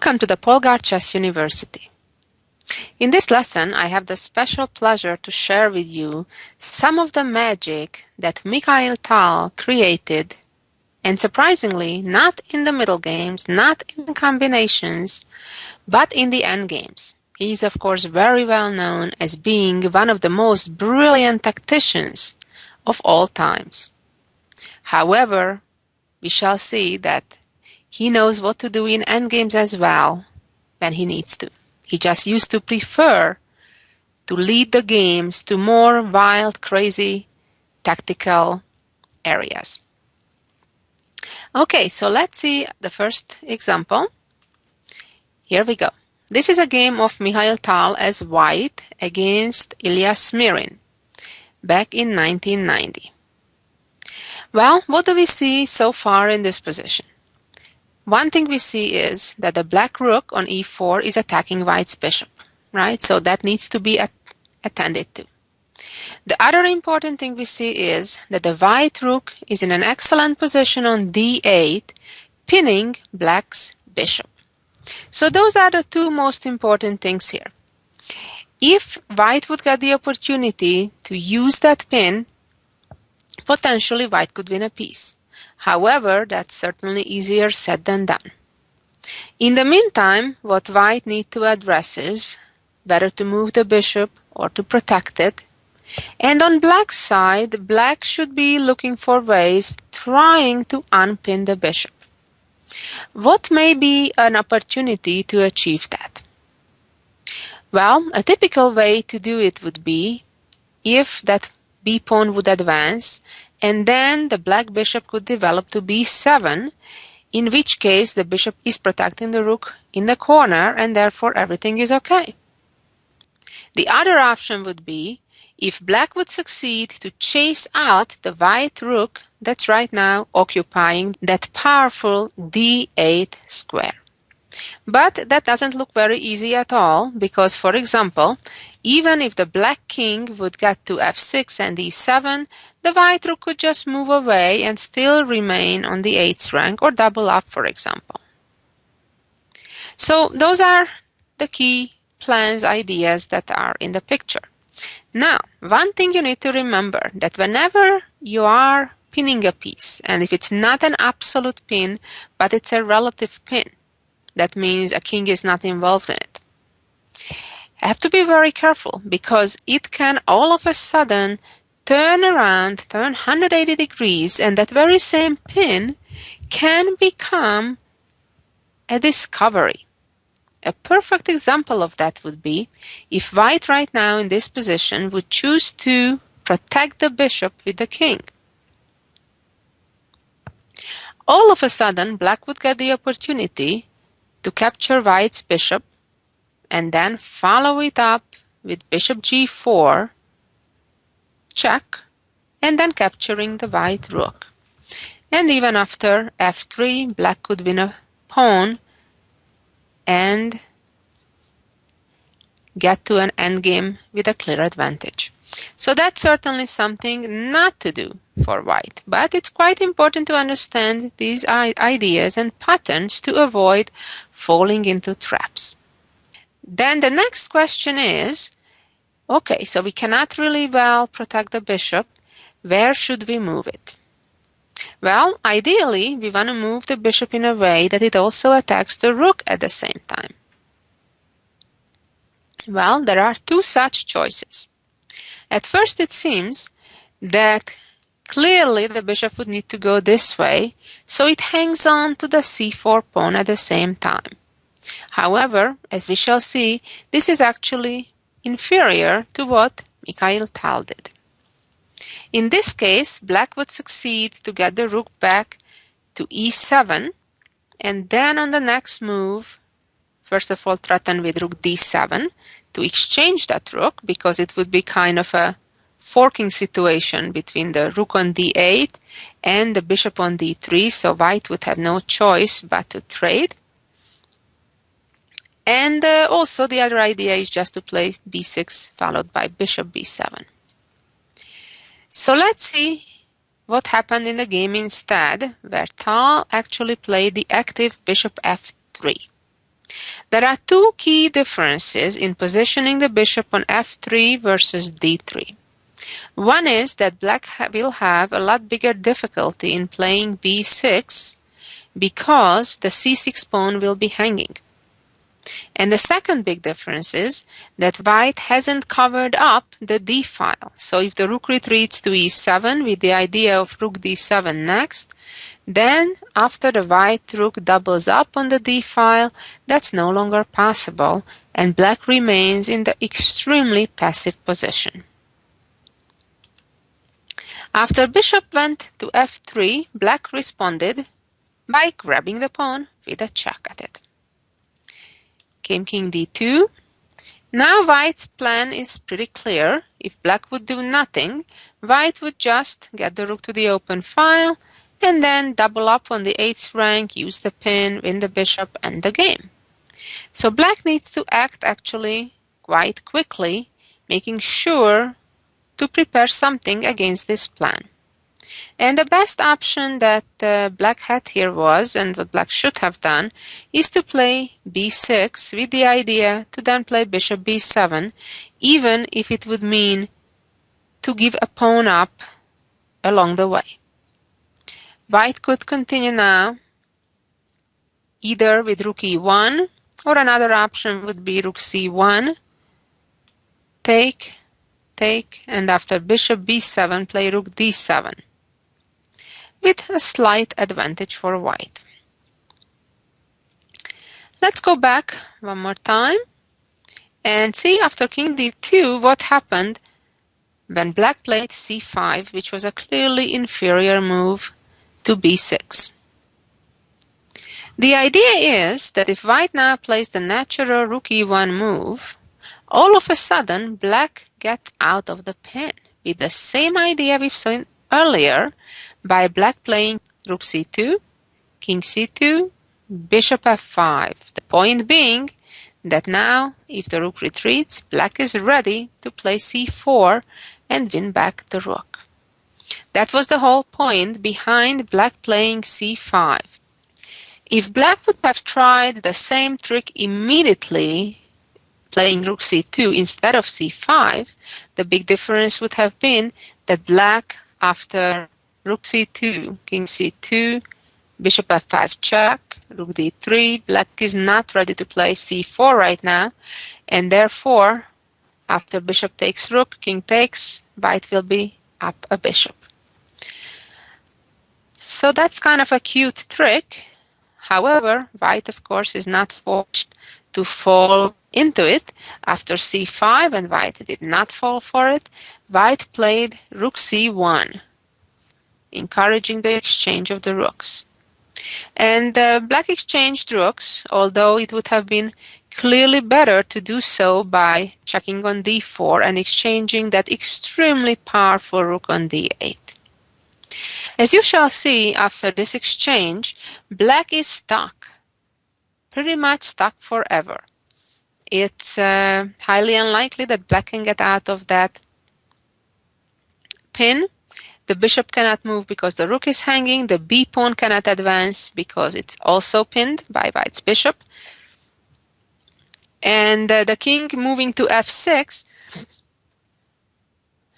Welcome to the Polgar Chess University. In this lesson, I have the special pleasure to share with you some of the magic that Mikhail Tal created, and surprisingly, not in the middle games, not in combinations, but in the end games. He is, of course, very well known as being one of the most brilliant tacticians of all times. However, we shall see that he knows what to do in endgames as well when he needs to. He just used to prefer to lead the games to more wild, crazy, tactical areas. Okay, so let's see the first example. Here we go. This is a game of Mikhail Tal as white against Ilya Smirin back in 1990. Well, what do we see so far in this position? One thing we see is that the black rook on e4 is attacking white's bishop, right? So that needs to be attended to. The other important thing we see is that the white rook is in an excellent position on d8, pinning black's bishop. So those are the two most important things here. If white would get the opportunity to use that pin, potentially white could win a piece. However, that's certainly easier said than done. In the meantime, what white needs to address is whether to move the bishop or to protect it. And on black's side, black should be looking for ways trying to unpin the bishop. What may be an opportunity to achieve that? Well, a typical way to do it would be if that b pawn would advance, and then the black bishop could develop to b7, in which case the bishop is protecting the rook in the corner and therefore everything is okay. The other option would be if black would succeed to chase out the white rook that's right now occupying that powerful d8 square. But that doesn't look very easy at all because, for example, even if the black king would get to f6 and e7, the white rook could just move away and still remain on the 8th rank or double up, for example. So those are the key plans, ideas that are in the picture. Now, one thing you need to remember that whenever you are pinning a piece, and if it's not an absolute pin, but it's a relative pin, that means a king is not involved in it. I have to be very careful because it can all of a sudden turn around, turn 180 degrees, and that very same pin can become a discovery. A perfect example of that would be if white right now in this position would choose to protect the bishop with the king. All of a sudden, black would get the opportunity to capture white's bishop and then follow it up with bishop g4, check, and then capturing the white rook. And even after f3, black could win a pawn and get to an endgame with a clear advantage. So that's certainly something not to do for white, but it's quite important to understand these ideas and patterns to avoid falling into traps. Then the next question is, okay, so we cannot really well protect the bishop. Where should we move it? Well, ideally, we want to move the bishop in a way that it also attacks the rook at the same time. Well, there are two such choices. At first, it seems that clearly the bishop would need to go this way, so it hangs on to the c4 pawn at the same time. However, as we shall see, this is actually inferior to what Mikhail Tal did. In this case, black would succeed to get the rook back to e7, and then on the next move, first of all threaten with rook d7 to exchange that rook, because it would be kind of a forking situation between the rook on d8 and the bishop on d3, so white would have no choice but to trade. And also the other idea is just to play b6 followed by bishop b7. So let's see what happened in the game instead, where Tal actually played the active bishop f3. There are two key differences in positioning the bishop on f3 versus d3. One is that black will have a lot bigger difficulty in playing b6 because the c6 pawn will be hanging. And the second big difference is that white hasn't covered up the d file. So if the rook retreats to e7 with the idea of rook d7 next, then after the white rook doubles up on the d file, that's no longer possible, and black remains in the extremely passive position. After bishop went to f3, black responded by grabbing the pawn with a check at it. Came king d2. Now white's plan is pretty clear. If black would do nothing, white would just get the rook to the open file and then double up on the 8th rank, use the pin, win the bishop, and the game. So black needs to act actually quite quickly, making sure to prepare something against this plan. And the best option that black had here was, and what black should have done, is to play b6 with the idea to then play bishop b7, even if it would mean to give a pawn up along the way. White could continue now either with rook e1, or another option would be rook c1, take, and after bishop b7 play rook d7, with a slight advantage for white. Let's go back one more time and see after king d2 what happened when black played c5, which was a clearly inferior move to b6. The idea is that if white now plays the natural rook e1 move, all of a sudden black gets out of the pin with the same idea we've seen earlier by black playing rook c2, king c2, bishop f5. The point being that now, if the rook retreats, black is ready to play c4 and win back the rook. That was the whole point behind black playing c5. If black would have tried the same trick immediately, playing rook c2 instead of c5, the big difference would have been that black, after rook c2, king c2, bishop f5 check, rook d3, black is not ready to play c4 right now, and therefore, after bishop takes rook, king takes, white will be up a bishop. So that's kind of a cute trick. However, white, of course, is not forced to fall into it. After c5, and white did not fall for it, white played rook c1, encouraging the exchange of the rooks. And black exchanged rooks, although it would have been clearly better to do so by checking on d4 and exchanging that extremely powerful rook on d8. As you shall see after this exchange, black is stuck, pretty much stuck forever. It's highly unlikely that black can get out of that pin. The bishop cannot move because the rook is hanging. The b pawn cannot advance because it's also pinned by white's bishop. And the king moving to f6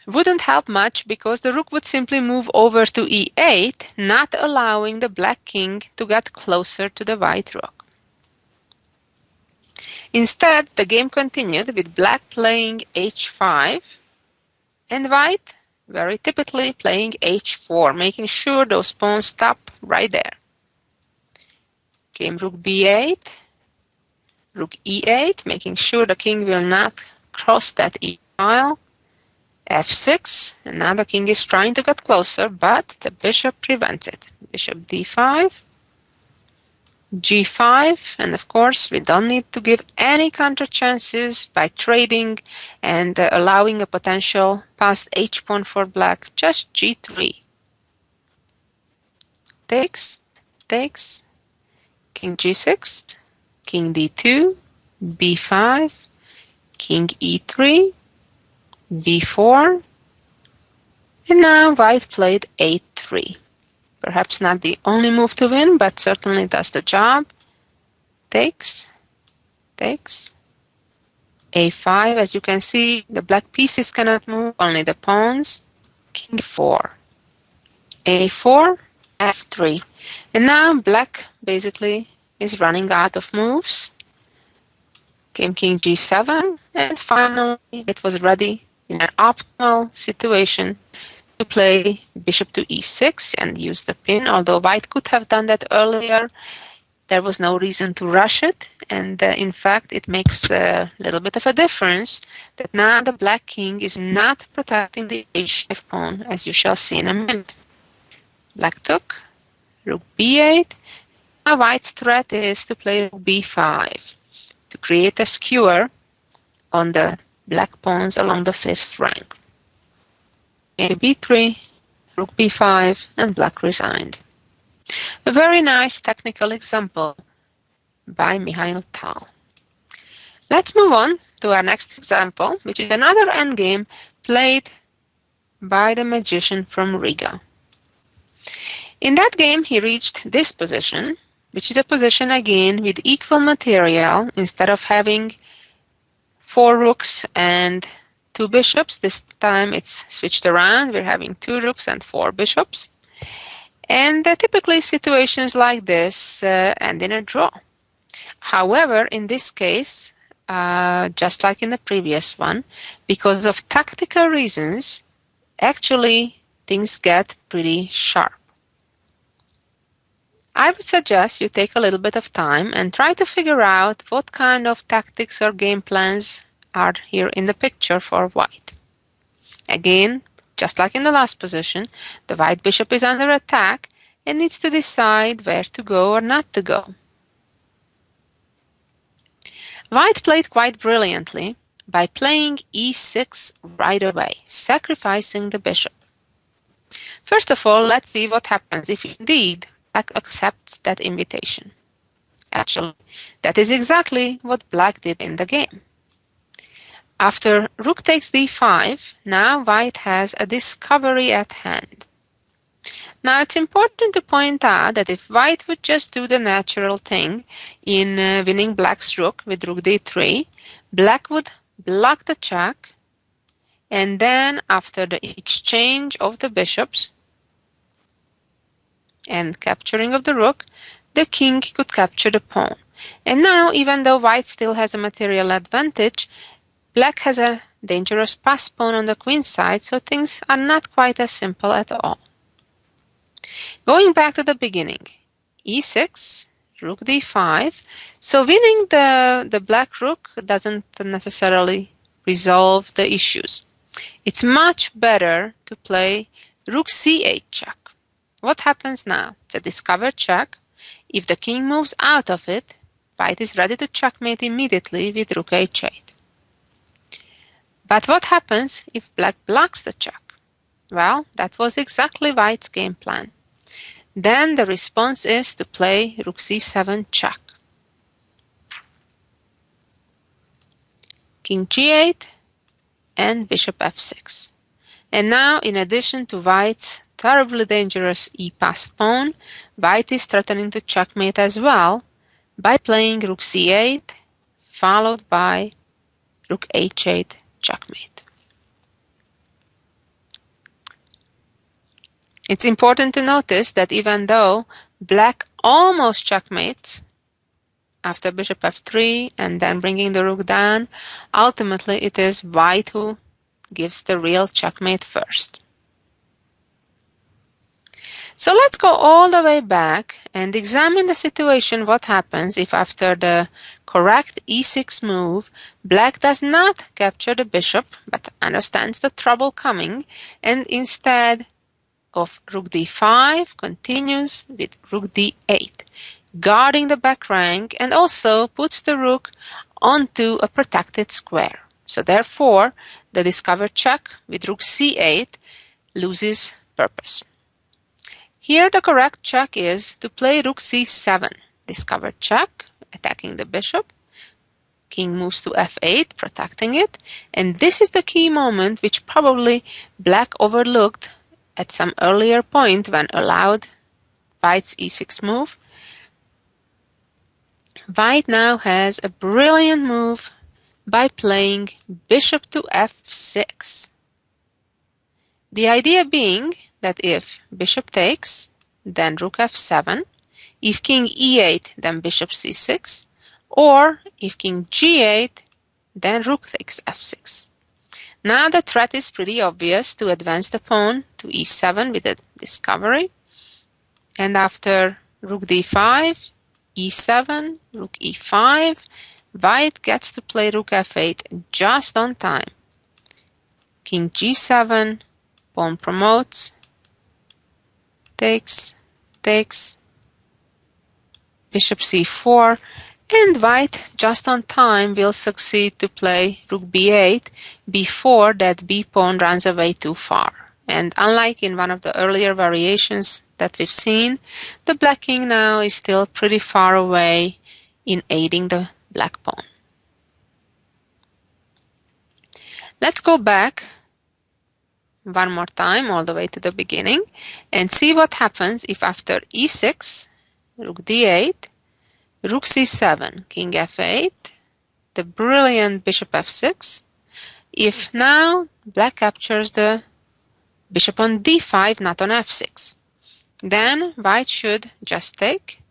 wouldn't help much because the rook would simply move over to e8, not allowing the black king to get closer to the white rook. Instead, the game continued with black playing h5 and white very typically playing h4, making sure those pawns stop right there. Came rook b8, rook e8, making sure the king will not cross that e file. f6, and now the king is trying to get closer, but the bishop prevents it. Bishop d5, g5, and of course we don't need to give any counter chances by trading and allowing a potential passed h-pawn for black, just g3. Takes, king g6, king d2, b5, king e3, b4, and now white played a3. Perhaps not the only move to win, but certainly does the job. Takes, takes a5. As you can see, the black pieces cannot move, only the pawns. King 4, a4, f3. And now black basically is running out of moves. Came king g7, and finally it was ready in an optimal situation to play bishop to e6 and use the pin. Although white could have done that earlier, there was no reason to rush it, and in fact it makes a little bit of a difference that now the black king is not protecting the h5 pawn, as you shall see in a minute. Black took, rook b8. Now white's threat is to play rook b5 to create a skewer on the black pawns along the 5th rank. King b3, rook b5, and black resigned. A very nice technical example by Mikhail Tal. Let's move on to our next example, which is another endgame played by the magician from Riga. In that game, he reached this position, which is a position again with equal material. Instead of having 4 rooks and 2 bishops, this time it's switched around. We're having 2 rooks and 4 bishops. And typically situations like this end in a draw. However, in this case, just like in the previous one, because of tactical reasons, actually things get pretty sharp. I would suggest you take a little bit of time and try to figure out what kind of tactics or game plans are here in the picture for white. Again, just like in the last position, the white bishop is under attack and needs to decide where to go or not to go. White played quite brilliantly by playing e6 right away, sacrificing the bishop. First of all, let's see what happens if indeed black accepts that invitation. Actually, that is exactly what black did in the game. After rook takes d5, now white has a discovery at hand. Now it's important to point out that if white would just do the natural thing in winning black's rook with rook d3, black would block the check, and then after the exchange of the bishops and capturing of the rook, the king could capture the pawn. And now, even though white still has a material advantage, black has a dangerous pass pawn on the queen side, so things are not quite as simple at all. Going back to the beginning, e6, rook d5. So winning the black rook doesn't necessarily resolve the issues. It's much better to play rook c8 check. What happens now? It's a discovered check. If the king moves out of it, white is ready to checkmate immediately with rook h8. But what happens if black blocks the check? Well, that was exactly white's game plan. Then the response is to play rook c7 check. King g8 and bishop f6. And now, in addition to white's terribly dangerous e-passed pawn, white is threatening to checkmate as well by playing rook c8 followed by rook h8 checkmate. It's important to notice that even though black almost checkmates after bishop f3 and then bringing the rook down, ultimately it is white who gives the real checkmate first. So let's go all the way back and examine the situation. What happens if after the correct e6 move, black does not capture the bishop but understands the trouble coming, and instead of rook d5 continues with rook d8, guarding the back rank, and also puts the rook onto a protected square. So therefore, the discovered check with rook c8 loses purpose. Here the correct check is to play rook c7, discovered check, attacking the bishop. King moves to f8, protecting it. And this is the key moment which probably black overlooked at some earlier point when allowed white's e6 move. White now has a brilliant move by playing bishop to f6. The idea being that if bishop takes, then rook f7, if king e8, then bishop c6, or if king g8, then rook takes f6. Now the threat is pretty obvious to advance the pawn to e7 with a discovery. And after rook d5, e7, rook e5, White gets to play rook f8 just on time. King g7, pawn promotes, takes, bishop c4, and White just on time will succeed to play rook b8 before that b pawn runs away too far. And unlike in one of the earlier variations that we've seen, the black king now is still pretty far away in aiding the black pawn. Let's go back one more time all the way to the beginning and see what happens if after e6, rook d8, rook c7, king f8, the brilliant bishop f6, if now black captures the bishop on d5, not on f6. Then White should just take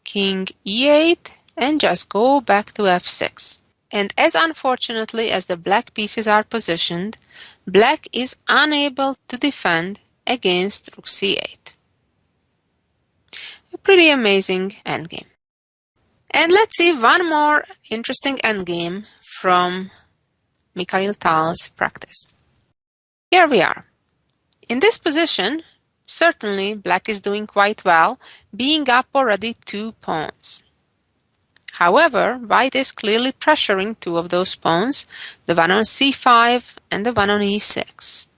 king e8 and just go back to f6. And as unfortunately as the black pieces are positioned, black is unable to defend against rook c8. A pretty amazing endgame. And let's see one more interesting endgame from Mikhail Tal's practice. Here we are. In this position, certainly black is doing quite well, being up already 2 pawns. However, White is clearly pressuring 2 of those pawns, the one on c5 and the one on e6.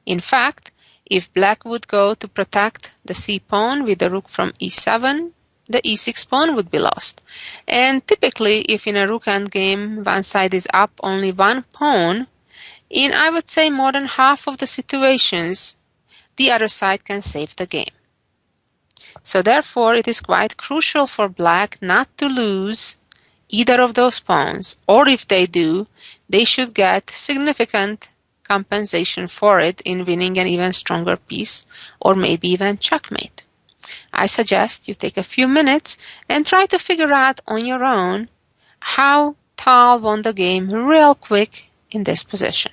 In fact, if black would go to protect the c pawn with the rook from e7, the e6 pawn would be lost. And typically, if in a rook endgame one side is up only 1 pawn, in I would say more than half of the situations, the other side can save the game. So therefore, it is quite crucial for black not to lose either of those pawns, or if they do, they should get significant compensation for it in winning an even stronger piece, or maybe even checkmate. I suggest you take a few minutes and try to figure out on your own how Tal won the game real quick in this position.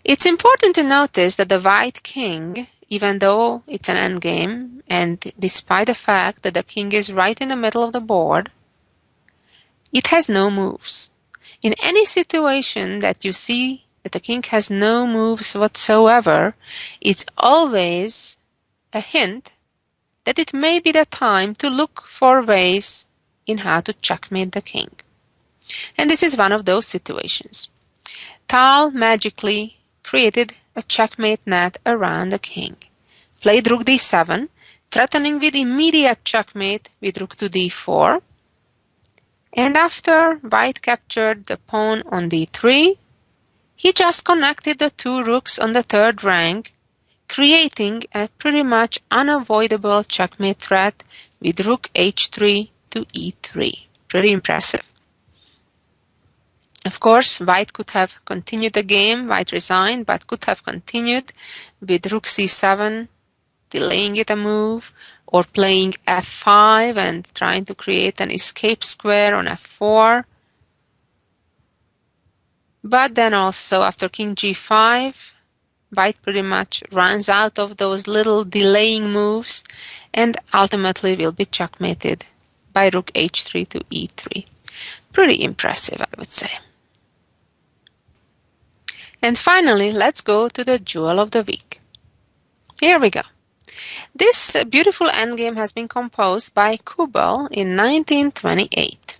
It's important to notice that the white king, even though it's an endgame, and despite the fact that the king is right in the middle of the board, it has no moves. In any situation that you see that the king has no moves whatsoever, it's always a hint that it may be the time to look for ways in how to checkmate the king. And this is one of those situations. Tal magically created a checkmate net around the king, played rook d7, threatening with immediate checkmate with rook to d4, and after White captured the pawn on d3, he just connected the 2 rooks on the 3rd rank, creating a pretty much unavoidable checkmate threat with rook h3 to e3. Pretty impressive. Of course, White could have continued the game. White resigned, but could have continued with rook c7, delaying it a move, or playing f5 and trying to create an escape square on f4. But then also after king g5, White pretty much runs out of those little delaying moves and ultimately will be checkmated by rook h3 to e3. Pretty impressive, I would say. And finally, let's go to the jewel of the week. Here we go. This beautiful endgame has been composed by Kubel in 1928.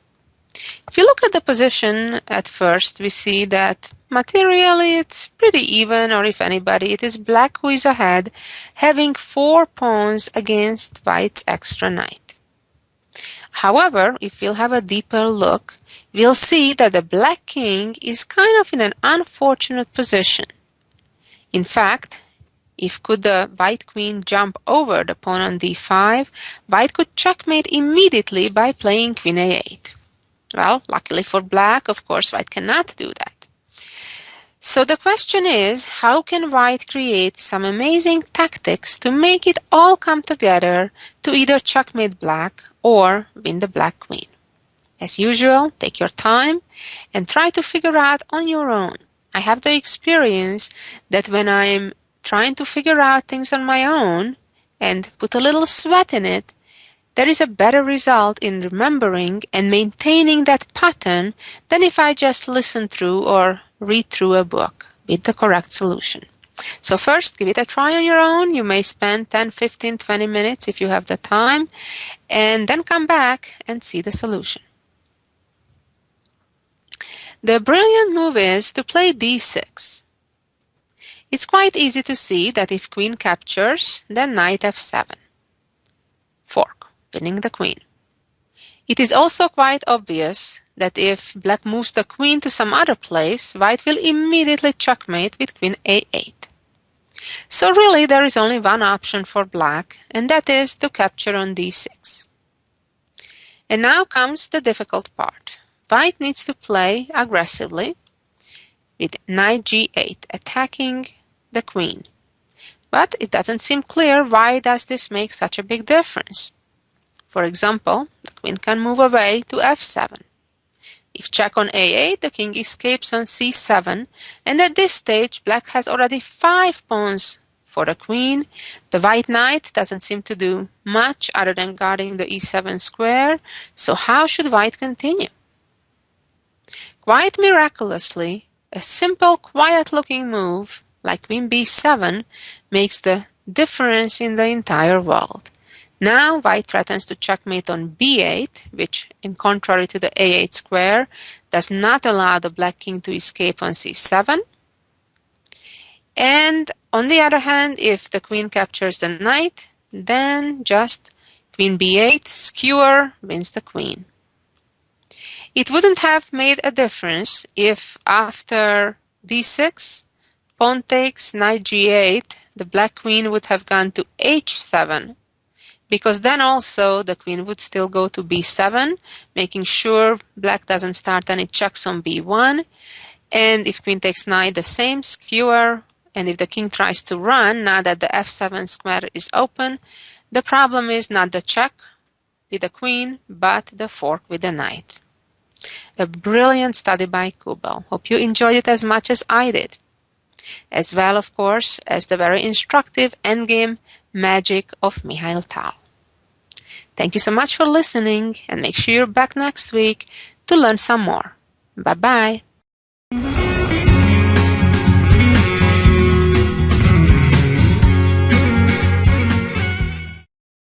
If you look at the position at first, we see that materially it's pretty even, or if anybody, it is black who is ahead, having 4 pawns against White's extra knight. However, if we'll have a deeper look, we'll see that the black king is kind of in an unfortunate position. In fact, if could the white queen jump over the pawn on d5, white could checkmate immediately by playing queen a8. Well, luckily for black, of course, white cannot do that. So the question is, how can white create some amazing tactics to make it all come together to either checkmate black or win the black queen? As usual, take your time and try to figure out on your own. I have the experience that when I'm trying to figure out things on my own and put a little sweat in it, there is a better result in remembering and maintaining that pattern than if I just listen through or read through a book with the correct solution. So first, give it a try on your own. You may spend 10, 15, 20 minutes if you have the time, and then come back and see the solution. The brilliant move is to play d6. It's quite easy to see that if queen captures, then knight f7. Fork, winning the queen. It is also quite obvious that if black moves the queen to some other place, white will immediately checkmate with queen a8. So really there is only one option for black, and that is to capture on d6. And now comes the difficult part. White needs to play aggressively with knight g8, attacking the queen. But it doesn't seem clear why does this make such a big difference. For example, the queen can move away to f7. If check on a8, the king escapes on c7, and at this stage black has already 5 pawns for the queen. The white knight doesn't seem to do much other than guarding the e7 square, so how should white continue? Quite miraculously, a simple, quiet-looking move like queen b7 makes the difference in the entire world. Now white threatens to checkmate on b8, which, in contrary to the a8 square, does not allow the black king to escape on c7. And on the other hand, if the queen captures the knight, then just queen b8, skewer, wins the queen. It wouldn't have made a difference if after d6, pawn takes, knight g8, the black queen would have gone to h7, because then also the queen would still go to b7, making sure black doesn't start any checks on b1, and if queen takes knight, the same, skewer, and if the king tries to run, now that the f7 square is open, the problem is not the check with the queen, but the fork with the knight. A brilliant study by Kubel. Hope you enjoyed it as much as I did. As well, of course, as the very instructive endgame magic of Mikhail Tal. Thank you so much for listening, and make sure you're back next week to learn some more. Bye-bye.